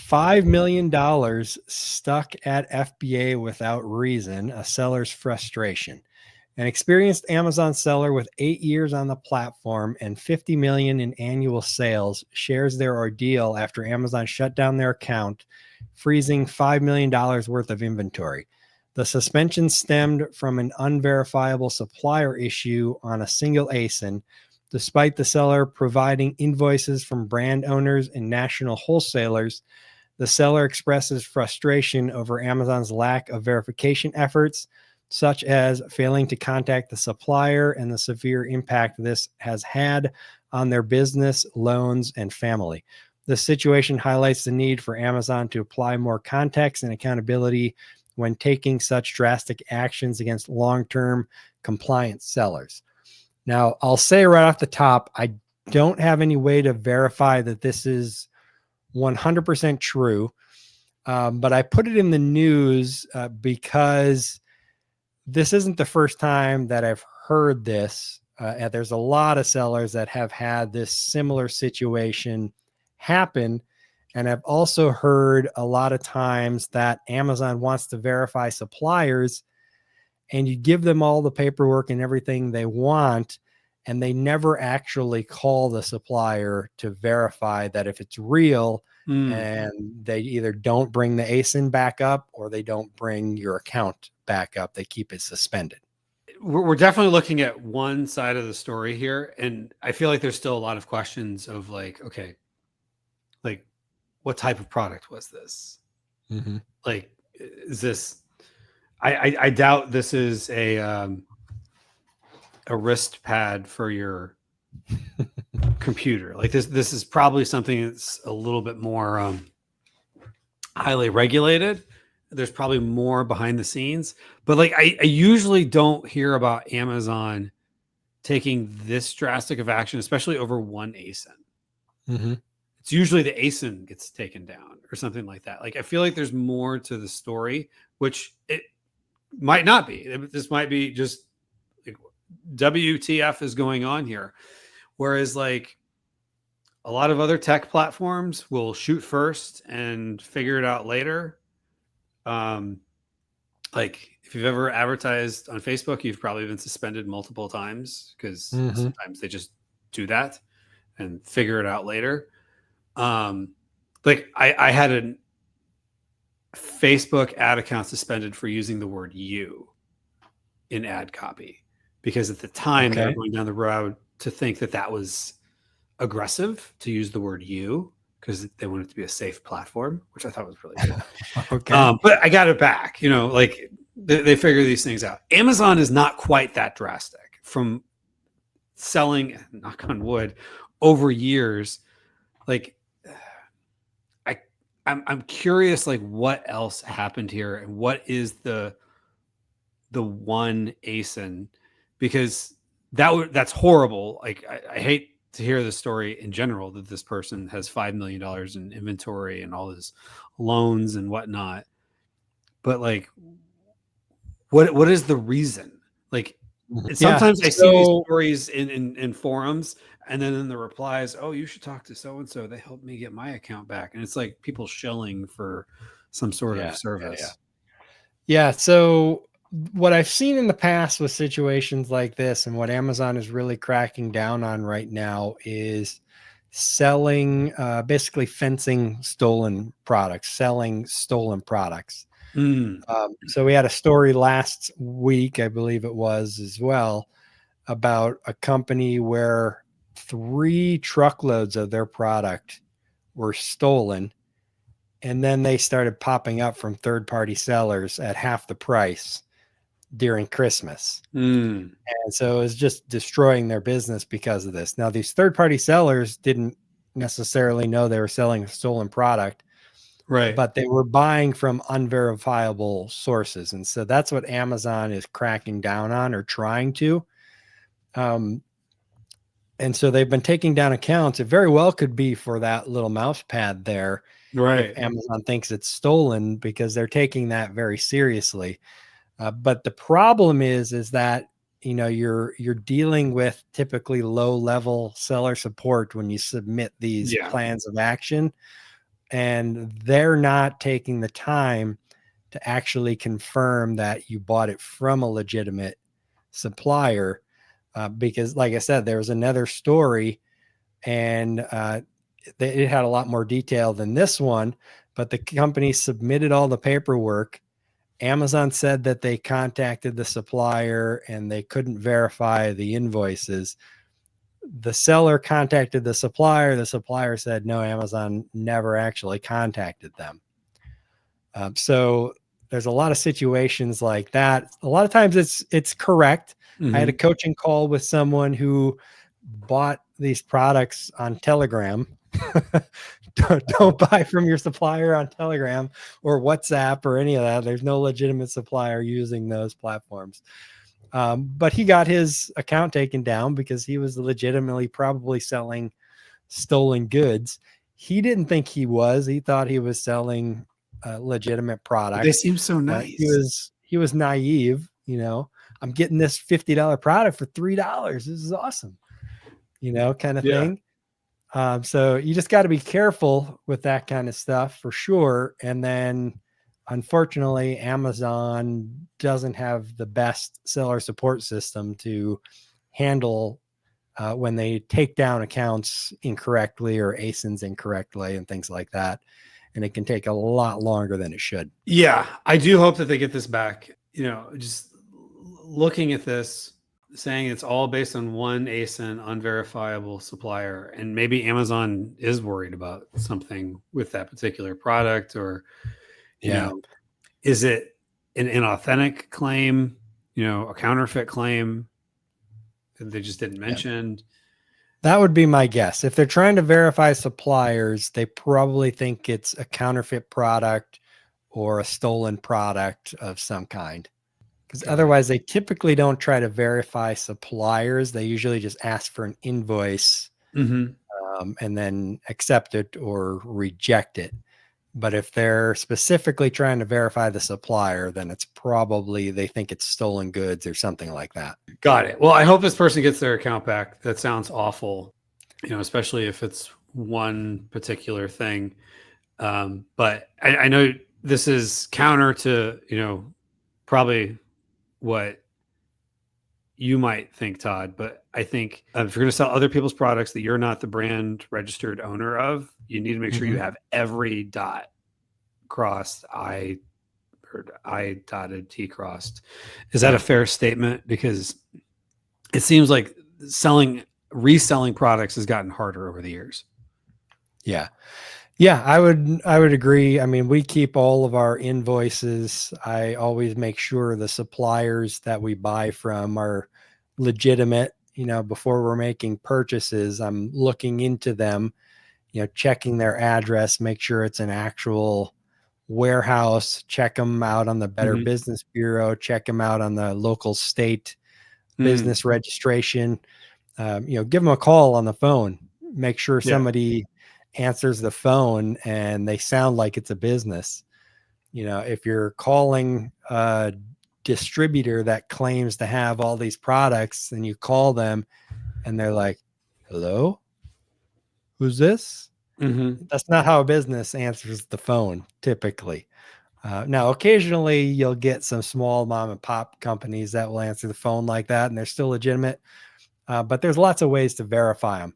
$5 million stuck at FBA without reason, a seller's frustration. An experienced Amazon seller with 8 years on the platform and 50 million in annual sales shares their ordeal after Amazon shut down their account, freezing $5 million worth of inventory. The suspension stemmed from an unverifiable supplier issue on a single ASIN, despite the seller providing invoices from brand owners and national wholesalers. The seller expresses frustration over Amazon's lack of verification efforts, such as failing to contact the supplier and the severe impact this has had on their business, loans, and family. This situation highlights the need for Amazon to apply more context and accountability when taking such drastic actions against long-term compliant sellers. Now, I'll say right off the top, I don't have any way to verify that this is 100% true, but I put it in the news because this isn't the first time that I've heard this. And there's a lot of sellers that have had this similar situation happen. And I've also heard a lot of times that Amazon wants to verify suppliers and you give them all the paperwork and everything they want, and they never actually call the supplier to verify that if it's real, and they either don't bring the ASIN back up or they don't bring your account back up. They keep it suspended. We're definitely looking at one side of the story here. And I feel like there's still a lot of questions of like, okay, like what type of product was this? Mm-hmm. Like, is this, I doubt this is a wrist pad for your computer. Like this is probably something that's a little bit more highly regulated. There's probably more behind the scenes, but like I usually don't hear about Amazon taking this drastic of action, especially over one ASIN. Mm-hmm. It's usually the ASIN gets taken down or something like that. Like I feel like there's more to the story, which it might not be. This might be just like, WTF is going on here. Whereas like a lot of other tech platforms will shoot first and figure it out later. Like if you've ever advertised on Facebook, you've probably been suspended multiple times because sometimes they just do that and figure it out later. Like I had a Facebook ad account suspended for using the word "you" in ad copy because at the time they were going down the road to think that that was aggressive to use the word "you" because they wanted it to be a safe platform, which I thought was really good. But I got it back. You know, like they figure these things out. Amazon is not quite that drastic from selling, knock on wood, over years. Like I'm curious, like what else happened here and what is the one ASIN, because that's horrible. Like I hate to hear the story in general that this person has $5 million in inventory and all his loans and whatnot. But like, what is the reason? Like sometimes I see these stories in forums and then in the replies, oh, you should talk to so-and-so. They helped me get my account back. And it's like people shilling for some sort of service. Yeah. So what I've seen in the past with situations like this and what Amazon is really cracking down on right now is selling, basically fencing stolen products, selling stolen products. So we had a story last week, I believe it was as well, about a company where 3 truckloads of their product were stolen. And then they started popping up from third-party sellers at half the price during Christmas. And so it was just destroying their business because of this. Now, these third-party sellers didn't necessarily know they were selling a stolen product, right? But they were buying from unverifiable sources. And so that's what Amazon is cracking down on or trying to. And so they've been taking down accounts. It very well could be for that little mouse pad there. Right. If Amazon thinks it's stolen, because they're taking that very seriously. But the problem is that, you know, you're dealing with typically low level seller support when you submit these plans of action. and they're not taking the time to actually confirm that you bought it from a legitimate supplier. Because, like I said, there was another story, and it had a lot more detail than this one, but the company submitted all the paperwork. Amazon said that they contacted the supplier and they couldn't verify the invoices. The seller contacted the supplier. The supplier said, no, Amazon never actually contacted them. So there's a lot of situations like that. A lot of times it's correct. I had a coaching call with someone who bought these products on Telegram. Don't buy from your supplier on Telegram or WhatsApp or any of that. There's no legitimate supplier using those platforms. But he got his account taken down because he was legitimately probably selling stolen goods. He didn't think he was. He thought he was selling a legitimate product. They seem so nice. He was naive. You know, I'm getting this $50 product for $3. This is awesome. You know, kind of thing. So you just got to be careful with that kind of stuff for sure. And then, unfortunately, Amazon doesn't have the best seller support system to handle when they take down accounts incorrectly or ASINs incorrectly and things like that. And it can take a lot longer than it should. Yeah, I do hope that they get this back. You know, just looking at this, saying it's all based on one ASIN, unverifiable supplier, and maybe Amazon is worried about something with that particular product, or you know, is it an inauthentic claim? You know, a counterfeit claim that they just didn't mention. That would be my guess. If they're trying to verify suppliers, they probably think it's a counterfeit product or a stolen product of some kind. Because otherwise, they typically don't try to verify suppliers. They usually just ask for an invoice and then accept it or reject it. But if they're specifically trying to verify the supplier, then it's probably they think it's stolen goods or something like that. Got it. Well, I hope this person gets their account back. That sounds awful, you know, especially if it's one particular thing. But I know this is counter to, you know, probably what you might think, Todd, but I think if you're going to sell other people's products that you're not the brand registered owner of, you need to make sure you have every dot crossed, I dotted, T crossed. Is that a fair statement? Because it seems like reselling products has gotten harder over the years. Yeah. Yeah, I would agree. I mean, we keep all of our invoices. I always make sure the suppliers that we buy from are legitimate. You know, before we're making purchases, I'm looking into them, you know, checking their address, make sure it's an actual warehouse, check them out on the Better Business Bureau, check them out on the local state business registration. You know, give them a call on the phone, make sure somebody answers the phone and they sound like it's a business. You know, if you're calling a distributor that claims to have all these products and you call them and they're like, hello, who's this? That's not how a business answers the phone typically. Now, occasionally you'll get some small mom and pop companies that will answer the phone like that and they're still legitimate. But there's lots of ways to verify them.